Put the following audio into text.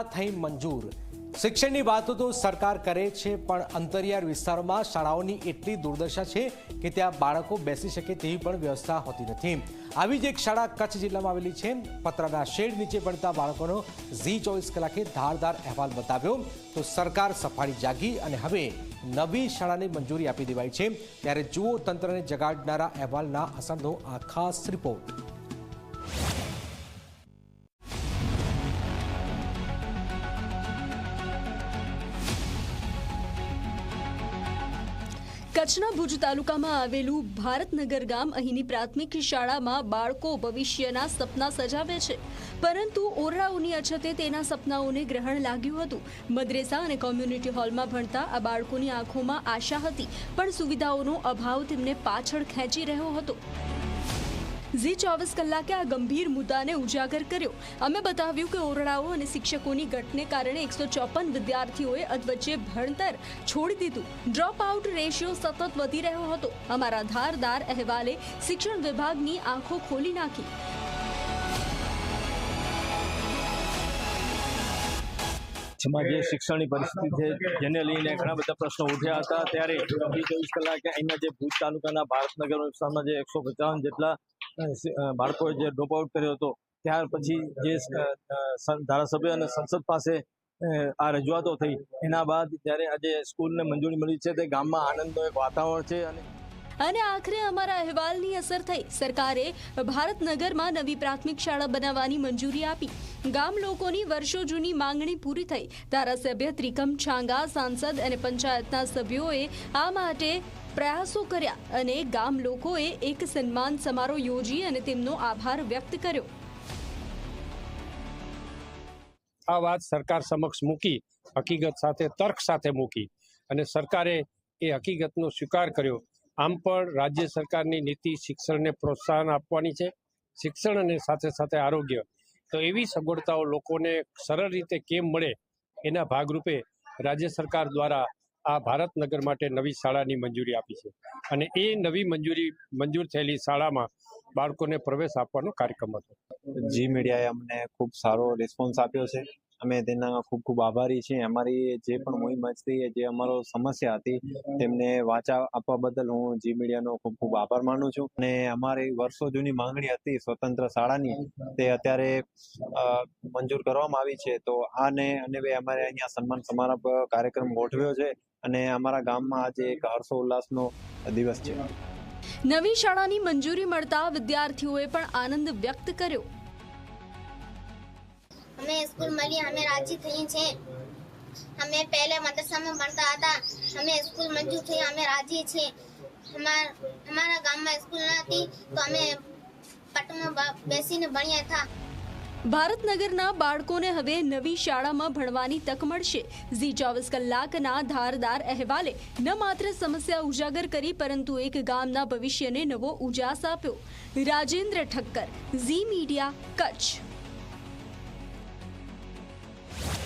શાળા થઈ મંજૂર। શિક્ષણની વાતો તો સરકાર કરે છે, પણ અંતરિયાળ વિસ્તારોમાં શાળાઓની એટલી દુર્દશા છે કે ત્યાં બાળકો બેસી શકે તેવી પણ વ્યવસ્થા હોતી નથી। આવી જ એક શાળા કચ્છ જિલ્લામાં આવેલી છે। પતરાના શેડ નીચે ભણતા બાળકોનો ઝી 24 કલાકે ધારદાર અહેવાલ બતાવ્યો તો સરકાર સફાળી જાગી અને હવે નવી શાળાને મંજૂરી આપી દેવાઈ છે। ત્યારે જુઓ તંત્રને જગાડનારા અહેવાલના અસરનો આ ખાસ રિપોર્ટ। કચ્છના ભુજ તાલુકામાં આવેલું ભારતનગર ગામ અહીંની પ્રાથમિક શાળામાં બાળકો ભવિષ્યના સપના સજાવે છે, પરંતુ ઓરડાઓની અછતે તેના સપનાઓને ગ્રહણ લાગ્યું હતું। મદ્રેસા અને કોમ્યુનિટી હોલમાં ભણતા આ બાળકોની આંખોમાં આશા હતી, પણ સુવિધાઓનો અભાવ તેમને પાછળ ખેંચી રહ્યો હતો। ઝી 24 કલાકે આ ગંભીર મુદ્દાને ઉજાગર કર્યો। અમે બતાવ્યું કે ઓરડાઓ અને શિક્ષકોની ઘટને કારણે 154 વિદ્યાર્થીઓએ અધવચ્ચે ભણતર છોડી દીધું। ડ્રોપ આઉટ રેશિયો સતત વધી રહ્યો હતો। અમારા ધારદાર અહેવાલે શિક્ષણ વિભાગની આંખો ખોલી નાખી। કચ્છમાં જે શિક્ષણની પરિસ્થિતિ છે જેને લઈને ઘણા બધા પ્રશ્નો ઉઠ્યા હતા, ત્યારે 24 કલાકે અહીંના જે ભુજ તાલુકાના ભારતનગર વિસ્તારમાં જે 155 જેટલા બાળકોએ જે ડ્રોપ આઉટ કર્યો હતો, ત્યાર પછી જે ધારાસભ્ય અને સંસદ પાસે આ રજૂઆતો થઈ, એના બાદ જ્યારે આજે સ્કૂલને મંજૂરી મળી છે, તે ગામમાં આનંદનું એક વાતાવરણ છે। અને આખરે અમારા અહેવાલની અસર થઈ। સરકારે ભારતનગરમાં નવી પ્રાથમિક શાળા બનાવવાની મંજૂરી આપી। ગામ લોકોની વર્ષો જૂની માંગણી પૂરી થઈ। ધારાસભ્ય ત્રિકમ છાંગા, સાંસદ અને પંચાયતના સભ્યોએ આ માટે પ્રયાસો કર્યા અને ગામ લોકોએ એક સન્માન સમારોહ યોજી અને તેમનો આભાર વ્યક્ત કર્યો। આ વાત સરકાર સમક્ષ મૂકી, હકીકત સાથે તર્ક સાથે મૂકી અને સરકારે એ હકીકતનો સ્વીકાર કર્યો। આમ પણ રાજ્ય સરકારની નીતિ શિક્ષણને પ્રોત્સાહન આપવાની છે। શિક્ષણ અને સાથે સાથે આરોગ્ય, તો એવી સગવડતાઓ લોકોને સરળ રીતે કેમ મળે એના ભાગરૂપે રાજ્ય સરકાર દ્વારા આ ભારતનગર માટે નવી શાળાની મંજૂરી આપી છે અને એ નવી મંજૂર થયેલી શાળામાં બાળકોને પ્રવેશ આપવાનો કાર્યક્રમ હતો। જી મીડિયાએ અમને ખૂબ સારો રિસ્પોન્સ આપ્યો છે। અમે તેના ખૂબ ખૂબ આભારી છીએ। અમારી જે પણ મુહિમ હતી, જે અમારો સમસ્યા હતી, તેમને વાચા આપવા બદલ હું જી મીડિયાનો ખૂબ ખૂબ આભાર માનું છું। અને અમારી વર્ષો જૂની માંગણી હતી સ્વતંત્ર શાળાની, તે અત્યારે મંજૂર કરવામાં આવી છે। તો આને અને અમારે અહીંયા સન્માન સમારોહ કાર્યક્રમ ગોઠવ્યો છે અને અમારા ગામમાં આજે એક હર્ષોલ્લાસનો દિવસ છે। નવી શાળાની મંજૂરી મળતા વિદ્યાર્થીઓએ પણ આનંદ વ્યક્ત કર્યો। हमें स्कूल मिली, हमें राजी थी छे। हमें पहले मदरसा में पढ़ता था, हमें स्कूल मंजूर थी, हमें राजी छे। हमारा गांव में स्कूल न थी तो हमें पट में बेसीने भण्या था। ભારતનગરના બાળકોને હવે નવી શાળામાં ભણવાની તક મળશે। ઝી 24 કલાકના ધારદાર અહેવાલે ન માત્ર સમસ્યા ઉજાગર કરી, પરંતુ એક ગામના ભવિષ્યને નવો ઉજાસ આપ્યો। રાજેન્દ્ર ઠક્કર, ઝી મીડિયા, કચ્છ।